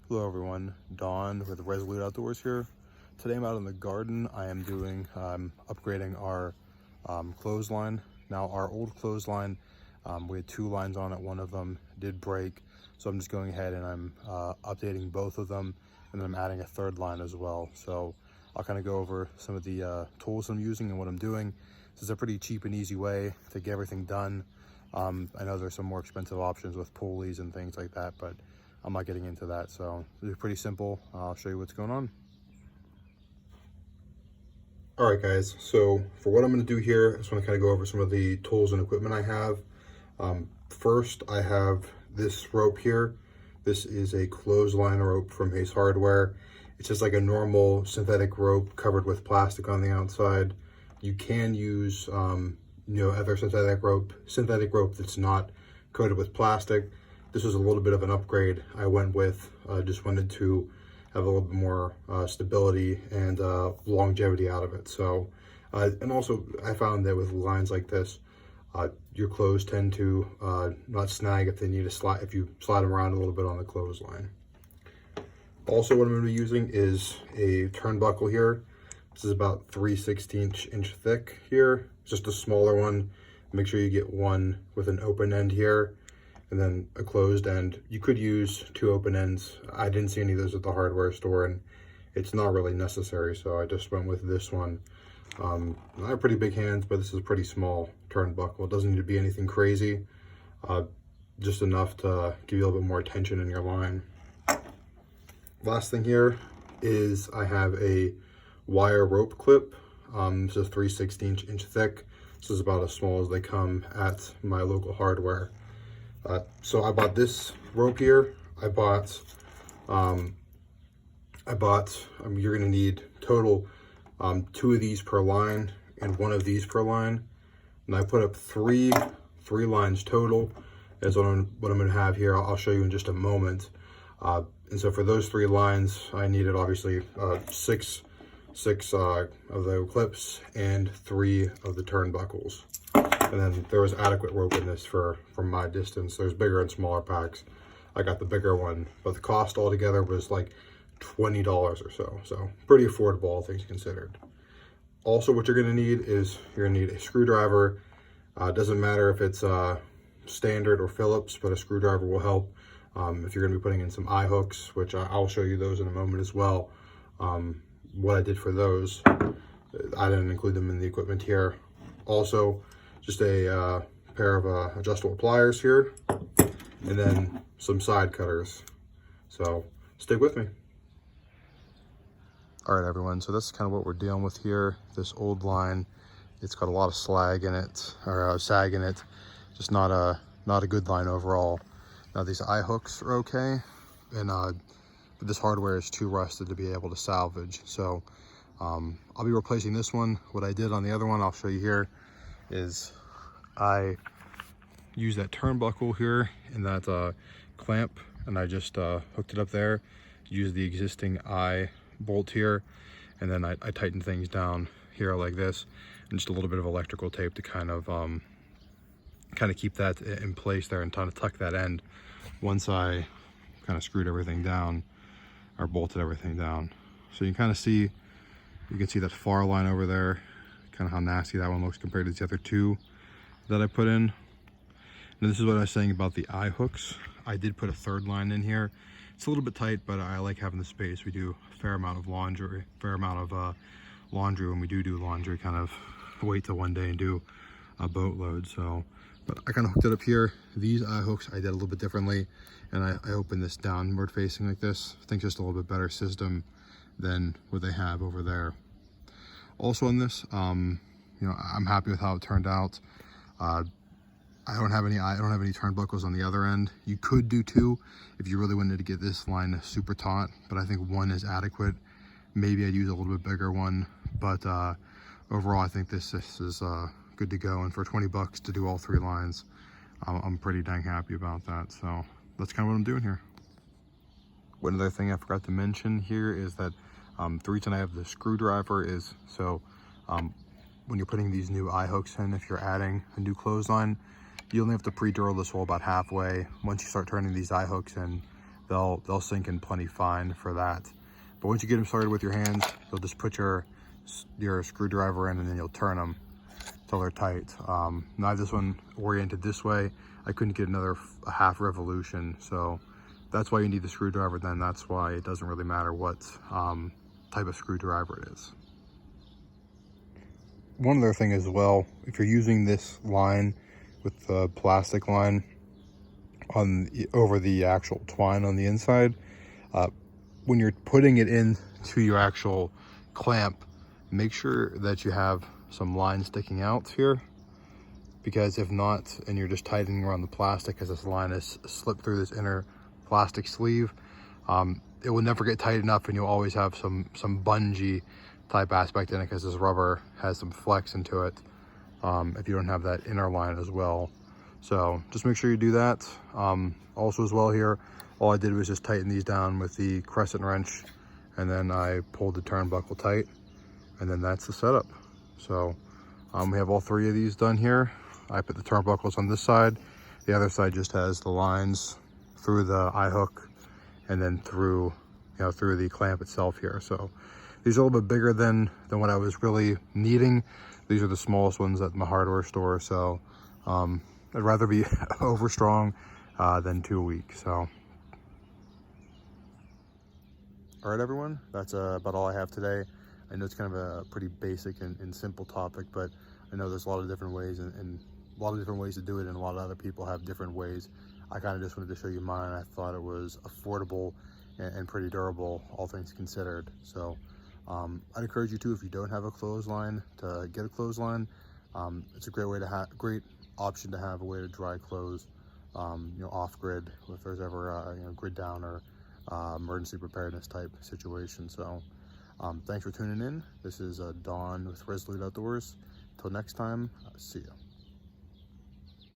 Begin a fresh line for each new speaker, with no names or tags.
Hello everyone, Don with Resolute Outdoors here. Today I'm out in the garden. I am doing upgrading our clothesline. Now our old clothesline, we had two lines on it. One of them did break, so I'm just going ahead and I'm updating both of them, and then I'm adding a third line as well. So I'll kind of go over some of the tools I'm using and what I'm doing. This is a pretty cheap and easy way to get everything done. I know there's some more expensive options with pulleys and things like that, but I'm not getting into that. So it's pretty simple. I'll show you what's going on. All right, guys. So for what I'm going to do here, I just want to kind of go over some of the tools and equipment I have. First, I have this rope here. This is a clothesline rope from Ace Hardware. It's just like a normal synthetic rope covered with plastic on the outside. You can use, other synthetic rope that's not coated with plastic. This was a little bit of an upgrade I went with. I just wanted to have a little bit more stability and longevity out of it. So, and also I found that with lines like this, your clothes tend to not snag if they need to slide, if you slide them around a little bit on the clothesline. Also, what I'm going to be using is a turnbuckle here. This is about 3/16 inch thick here. It's just a smaller one. Make sure you get one with an open end here, and then a closed end. You could use two open ends. I didn't see any of those at the hardware store, and it's not really necessary, so I just went with this one. I have pretty big hands, but this is a pretty small turnbuckle. It doesn't need to be anything crazy, just enough to give you a little bit more tension in your line. Last thing here is I have a wire rope clip. This is 3/16 inch thick. This is about as small as they come at my local hardware. So I bought this rope here. You're gonna need total 2 of these per line and 1 of these per line. And I put up three lines total. That's what I'm gonna have here. I'll show you in just a moment. And so for those 3 lines, I needed obviously six of the clips and 3 of the turnbuckles. And then there was adequate rope in this for my distance. There's bigger and smaller packs. I got the bigger one, but the cost altogether was like $20 or so. So pretty affordable, all things considered. Also, what you're gonna need is you're gonna need a screwdriver. Doesn't matter if it's standard or Phillips, but a screwdriver will help. If you're gonna be putting in some eye hooks, which I'll show you those in a moment as well. What I did for those, I didn't include them in the equipment here. Also, just a pair of adjustable pliers here, and then some side cutters. So stick with me. All right, everyone, so this is kind of what we're dealing with here. This old line, it's got a lot of slag in it, or sag in it. Just not a good line overall. Now these eye hooks are okay, and but this hardware is too rusted to be able to salvage. So I'll be replacing this one. What I did on the other one, I'll show you here, is I used that turnbuckle here and that clamp, and I just hooked it up there, used the existing eye bolt here, and then I tightened things down here like this, and just a little bit of electrical tape to kind of keep that in place there and kind of tuck that end once I kind of screwed everything down or bolted everything down. So you can kind of see, you can see that far line over there, kind of how nasty that one looks compared to the other 2 that I put in. And this is what I was saying about the eye hooks. I did put a third line in here. It's a little bit tight, but I like having the space. We do a fair amount of laundry, when we do laundry, kind of wait till one day and do a boatload. So, but I kind of hooked it up here. These eye hooks I did a little bit differently, and I opened this downward facing like this. I think just a little bit better system than what they have over there. Also on this, I'm happy with how it turned out. I don't have any turnbuckles on the other end. You could do 2 if you really wanted to get this line super taut, but I think 1 is adequate. Maybe I'd use a little bit bigger one, but overall I think this is good to go. And for 20 bucks to do all 3 lines, I'm pretty dang happy about that. So that's kind of what I'm doing here. One other thing I forgot to mention here is that the reason I have the screwdriver is so when you're putting these new eye hooks in, if you're adding a new clothesline, you only have to pre-drill this hole about halfway. Once you start turning these eye hooks in, they'll sink in plenty fine for that. But once you get them started with your hands, you'll just put your screwdriver in, and then you'll turn them till they're tight. Now I have this one oriented this way. I couldn't get another half revolution, so that's why you need the screwdriver. Then that's why it doesn't really matter what type of screwdriver it is. One other thing as well, if you're using this line with the plastic line over the actual twine on the inside, when you're putting it into your actual clamp, make sure that you have some line sticking out here, because if not, and you're just tightening around the plastic as this line is slipped through this inner plastic sleeve, it will never get tight enough, and you'll always have some bungee type aspect in it, because this rubber has some flex into it if you don't have that inner line as well. So just make sure you do that. Also as well here, all I did was just tighten these down with the crescent wrench, and then I pulled the turnbuckle tight, and then that's the setup. So we have all three of these done here. I put the turnbuckles on this side. The other side just has the lines through the eye hook and then through the clamp itself here. So these are a little bit bigger than what I was really needing. These are the smallest ones at my hardware store. So I'd rather be over strong than too weak. So all right, everyone, that's about all I have today. I know it's kind of a pretty basic and simple topic, but I know there's a lot of different ways and a lot of different ways to do it, and a lot of other people have different ways. I kind of just wanted to show you mine. I thought it was affordable and pretty durable, all things considered. So I'd encourage you to, if you don't have a clothesline, to get a clothesline. It's a great way to have, great option to have a way to dry clothes, off grid, if there's ever grid down or emergency preparedness type situation. So thanks for tuning in. This is Dawn with Resolute Outdoors. Till next time, see ya.